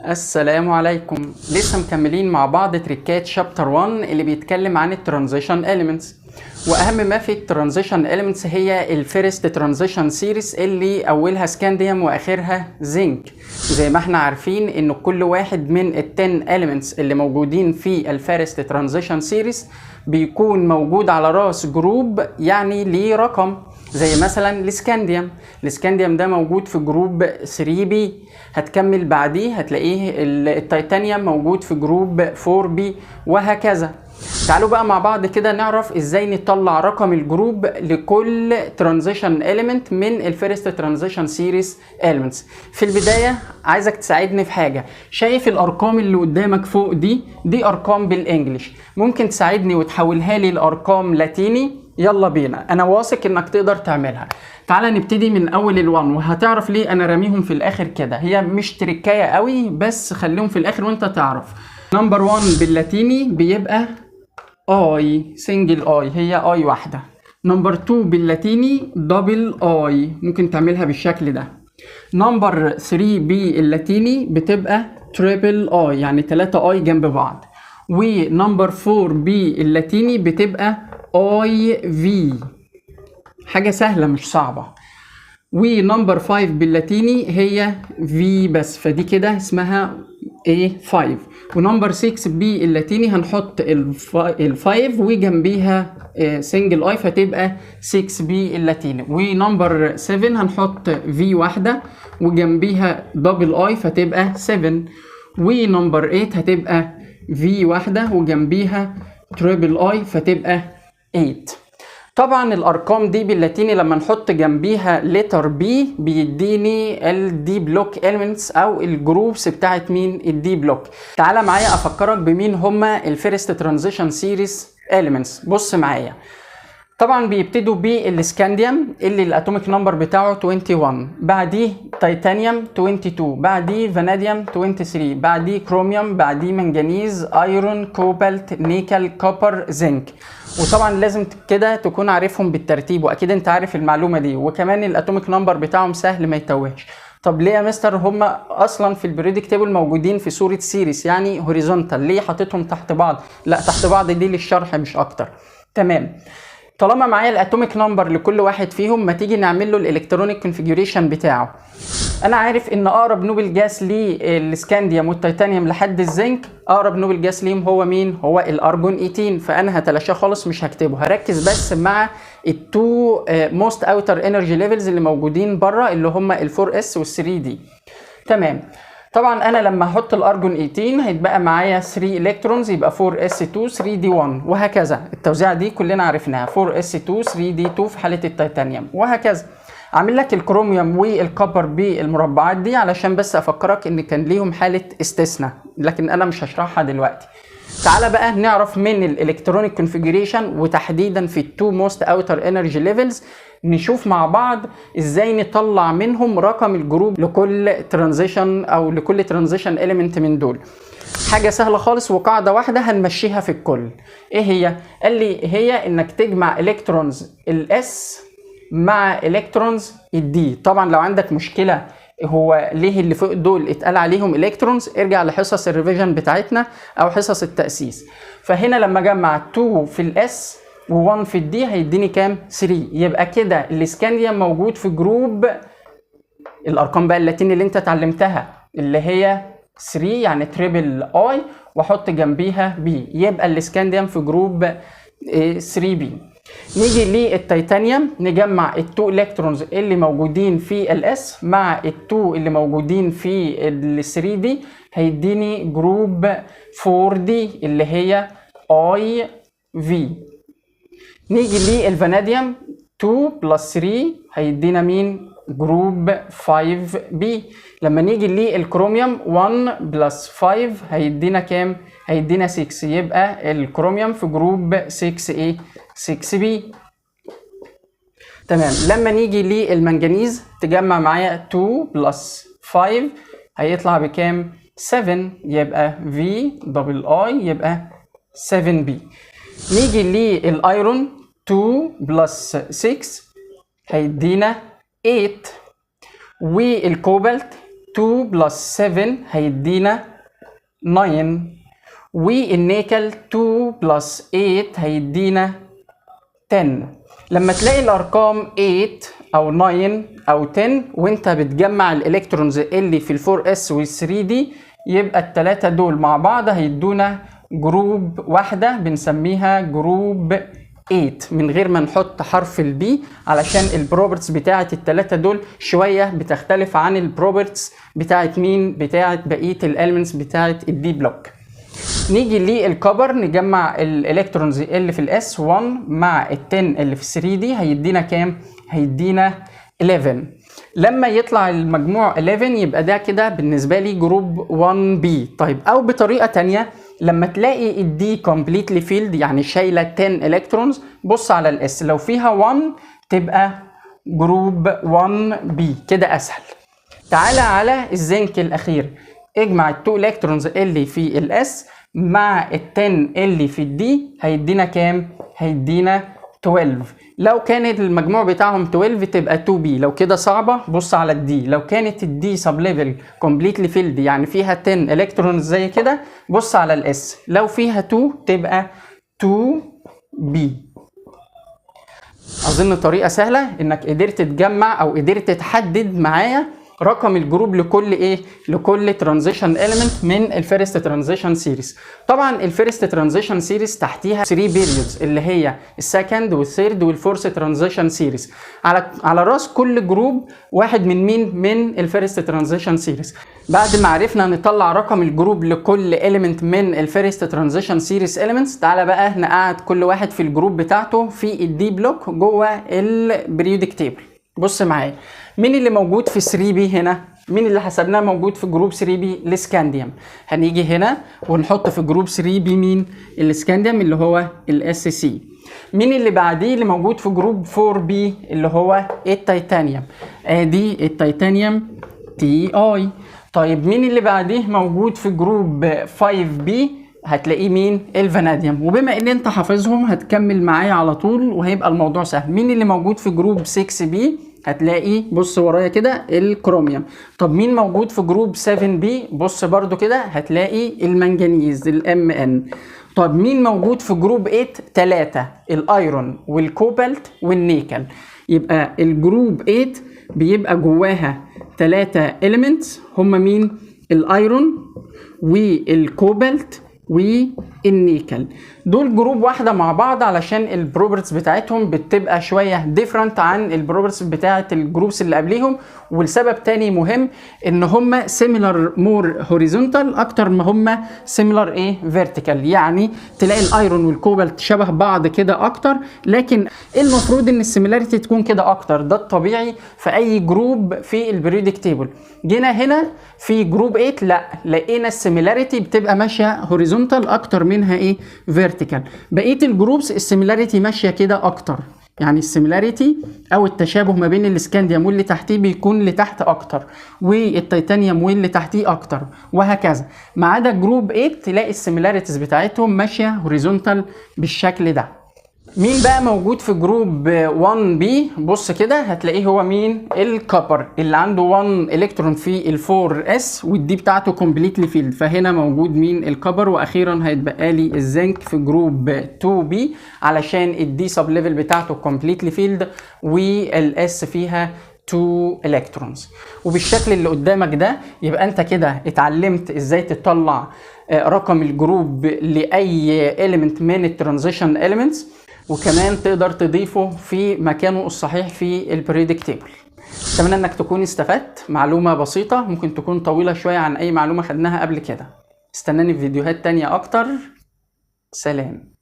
السلام عليكم. لسه مكملين مع بعض تريكات شابتر 1 اللي بيتكلم عن الترانزيشن اليمنتس، واهم ما في الترانزيشن اليمنتس هي الفيرست ترانزيشن سيريز اللي اولها سكانديوم واخرها زنك. زي ما احنا عارفين ان كل واحد من ال10 اليمنتس اللي موجودين في الفيرست ترانزيشن سيريز بيكون موجود على راس جروب، يعني ليه رقم. زي مثلا الاسكانديوم ده موجود في جروب 3B، هتكمل بعديه هتلاقيه التيتانيوم موجود في جروب 4B وهكذا. تعالوا بقى مع بعض كده نعرف ازاي نطلع رقم الجروب لكل ترانزيشن اليمنت من الفيرست ترانزيشن سيريز اليمنتس. في البدايه عايزك تساعدني في حاجه. شايف الارقام اللي قدامك فوق دي ارقام بالانجلش، ممكن تساعدني وتحولها لي لارقام لاتيني؟ يلا بينا، انا واثق انك تقدر تعملها. تعالى نبتدي من اول ال1 وهتعرف ليه انا راميهم في الاخر كده. هي مش تركايه قوي بس خليهم في الاخر وانت تعرف. نمبر 1 باللاتيني بيبقى اي، سنجل اي، هي اي واحده. نمبر 2 باللاتيني دبل اي، ممكن تعملها بالشكل ده. نمبر 3 باللاتيني بتبقى تريبل اي، يعني 3 اي جنب بعض. ونمبر 4 باللاتيني بتبقى اي في، حاجه سهله مش صعبه. ونمبر 5 باللاتيني هي في بس، فدي كده اسمها A5. ونمبر 6 باللاتيني هنحط ال5 وجنبيها سنجل اي فتبقى 6 باللاتيني. ونمبر 7 هنحط في واحده وجنبيها دبل اي فتبقى 7. ونمبر 8 هتبقى في واحده وجنبيها تريبل اي فتبقى 8. طبعا الارقام دي باللاتيني لما نحط جنبيها لتر بي بيديني الدي بلوك اليمنتس او الجروبس بتاعت مين؟ الدي بلوك. تعالى معايا افكرك بمين هما الفيرست ترانزيشن سيريز اليمنتس. بص معايا، طبعا بيبتدوا بالسكانديوم اللي الاتوميك نمبر بتاعه 21، بعديه تيتانيوم 22، بعديه فاناديوم 23، بعديه كروميوم، بعديه منجنيز، ايرون، كوبالت، نيكل، كوبر، زنك. وطبعا لازم كده تكون عارفهم بالترتيب، واكيد انت عارف المعلومه دي. وكمان الاتوميك نمبر بتاعهم سهل ما يتوهش. طب ليه يا مستر هم اصلا في البريدك تيبل موجودين في صوره سيريس يعني هوريزونتال، ليه حاططهم تحت بعض؟ لا، تحت بعض دي للشرح مش اكتر. تمام. طالما معايا الاتوميك نمبر لكل واحد فيهم، ما تيجي نعمل له الالكترونيك كونفيجريشن بتاعه. انا عارف ان اقرب نوبل جاس للسكانديوم والتيتانيوم لحد الزنك، اقرب نوبل جاس ليهم هو مين؟ هو الارجون 18. فانا هتلاشاه خالص مش هكتبه، هركز بس مع التو موست اوتر انرجي ليفلز اللي موجودين بره اللي هم ال4 اس وال3 دي. تمام. طبعا انا لما احط الارجون 18 هيتبقى معايا 3 الكترونز، يبقى 4 اس 2 3 دي 1 وهكذا. التوزيعه دي كلنا عرفناها، 4 اس 2 3 دي 2 في حاله التيتانيوم وهكذا. عامل لك الكروميوم والكوبر بالمربعات دي علشان بس افكرك ان كان ليهم حاله استثناء، لكن انا مش هشرحها دلوقتي. تعالى بقى نعرف من الالكترونيك كونفيجريشن وتحديدا في التو موست اوتر انرجي ليفلز، نشوف مع بعض ازاي نطلع منهم رقم الجروب لكل ترانزيشن او لكل ترانزيشن اليمنت من دول. حاجه سهله خالص وقاعده واحده هنمشيها في الكل. ايه هي؟ قال لي هي انك تجمع الكترونز الاس مع الكترونز الدي. طبعا لو عندك مشكله هو ليه اللي فوق دول اتقال عليهم الكترونز، ارجع لحصص الريفيجن بتاعتنا او حصص التاسيس. فهنا لما اجمع 2 في الاس و1 في الدي هيديني كام؟ 3. يبقى كده الاسكانديوم موجود في جروب الارقام بقى اللاتيني اللي انت اتعلمتها اللي هي 3، يعني تريبل اي واحط جنبيها بي، يبقى الاسكانديوم في جروب 3 بي. نيجي للتيتانيوم نجمع التو الكترونز اللي موجودين في الاس مع التو اللي موجودين في ال3 دي هيديني جروب 4 دي اللي هي اي في. نيجي للفاناديوم 2 بلس 3 هيدينا مين؟ جروب 5 بي. لما نيجي للكروميوم 1 بلس 5 هيدينا كام؟ هيدينا 6، يبقى الكروميوم في جروب 6 ايه؟ 6 بي. تمام. لما نيجي للمنجنيز تجمع معايا 2 بلس 5 هيطلع بكام؟ 7، يبقى في دبل اي يبقى 7 بي. نيجي للايرون 2 بلس 6 هيدينا 8، والكوبالت 2 بلس 7 هيدينا 9، والنيكل 2 بلس 8 هيدينا 10. لما تلاقي الارقام 8 او 9 او 10 وانت بتجمع الالكترونز اللي في الفور اس والثري دي، يبقى الثلاثه دول مع بعض هيدونا جروب واحده بنسميها جروب 8 من غير ما نحط حرف البي، علشان البروبرتس بتاعه الثلاثه دول شويه بتختلف عن البروبرتس بتاعه مين؟ بتاعه بقيه الاليمنتس بتاعه الدي بلوك. نيجي للكبر نجمع الالكترونز اللي في الاس 1 مع ال 10 اللي في 3 دي، هيدينا كام؟ هيدينا 11. لما يطلع المجموع 11 يبقى ده كده بالنسبه لي جروب 1 بي. طيب او بطريقه ثانيه، لما تلاقي الدي كومبليتلي فيلد يعني شايله 10 الكترونز، بص على الاس لو فيها 1 تبقى جروب 1 بي، كده اسهل. تعالى على الزنك الاخير، اجمع التو الكترونز اللي في الاس مع ال 10 اللي في الدي، هيدينا كام؟ هيدينا 12. لو كان المجموع بتاعهم 12 تبقى 2 بي. لو كده صعبه بص على الدي، لو كانت الدي سب ليفل كومبليتلي فيلد يعني فيها 10 الكترونز زي كده، بص على الاس لو فيها 2 تبقى 2 بي. اظن طريقه سهله انك قدرت تجمع او قدرت تحدد معايا رقم الجروب لكل ايه؟ لكل ترانزيشن اليمنت من الفيرست ترانزيشن سيريز. طبعا الفيرست ترانزيشن سيريز تحتيها 3 بيريودز اللي هي السكند والثيرد والفورث ترانزيشن سيريز. على راس كل جروب واحد من مين؟ من الفيرست ترانزيشن سيريز. بعد ما عرفنا نطلع رقم الجروب لكل اليمنت من الفيرست ترانزيشن سيريز اليمنتس، تعالى بقى نقعد كل واحد في الجروب بتاعته في الدي بلوك جوه البريودك تيبل. بص معايا، مين اللي موجود في 3 بي هنا؟ مين اللي حسبناه موجود في جروب 3 بي؟ الاسكانديوم. هنيجي هنا ونحط في جروب 3 بي مين؟ الاسكانديوم اللي هو الاس سي. مين اللي بعديه اللي موجود في جروب 4 بي؟ اللي هو التيتانيوم. ادي التيتانيوم تي اي. طيب مين اللي بعديه موجود في جروب 5 بي؟ هتلاقيه مين؟ الفاناديوم. وبما ان انت حافظهم هتكمل معايا على طول وهيبقى الموضوع سهل. مين اللي موجود في جروب 6 بي؟ هتلاقي بص ورايا كده الكروميوم. طب مين موجود في جروب 7 بي؟ بص برضو كده هتلاقي المنجنيز الام ان. طب مين موجود في جروب 8؟ 3 الايرون والكوبالت والنيكل. يبقى الجروب 8 بيبقى جواها 3 elements، هم مين؟ الايرون والكوبالت والنيكل. دول جروب واحده مع بعض علشان البروبرتس بتاعتهم بتبقى شويه ديفرنت عن البروبرتس بتاعت الجروبس اللي قبليهم. والسبب تاني مهم ان هم سيميلر مور هوريزونتال اكتر ما هم سيميلر ايه؟ فيرتيكال. يعني تلاقي الايرون والكوبالت شبه بعض كده اكتر، لكن المفروض ان السيميلاريتي تكون كده اكتر. ده الطبيعي في اي جروب في البريودك تيبل. جينا هنا في جروب 8 لا، لقينا السيميلاريتي بتبقى ماشيه هوريزونتال اكتر منها ايه؟ فيرتيكال. بقيه الجروبس السيميلاريتي ماشيه كده اكتر، يعني السيميلاريتي او التشابه ما بين الاسكانديوم واللي تحتيه بيكون لتحت اكتر، والتيتانيوم واللي تحتيه اكتر، وهكذا. ما عدا جروب 8 تلاقي السيميلاريتيز بتاعتهم ماشيه هوريزونتال بالشكل ده. مين بقى موجود في جروب 1 بي؟ بص كده هتلاقيه هو مين؟ الكوبر اللي عنده 1 الكترون في الفور اس والدي بتاعته كومبليتلي فيلد. فهنا موجود مين؟ الكوبر. واخيرا هيتبقى لي الزنك في جروب 2 بي علشان الدي سب ليفل بتاعته كومبليتلي فيلد والاس فيها 2 الكترونز. وبالشكل اللي قدامك ده يبقى انت كده اتعلمت ازاي تطلع رقم الجروب لاي اليمنت من الترانزيشن اليمنتس، وكمان تقدر تضيفه في مكانه الصحيح في البريدك تيبل. اتمنى انك تكون استفدت. معلومة بسيطة ممكن تكون طويلة شوية عن اي معلومة خدناها قبل كده. استناني في فيديوهات تانية اكتر. سلام.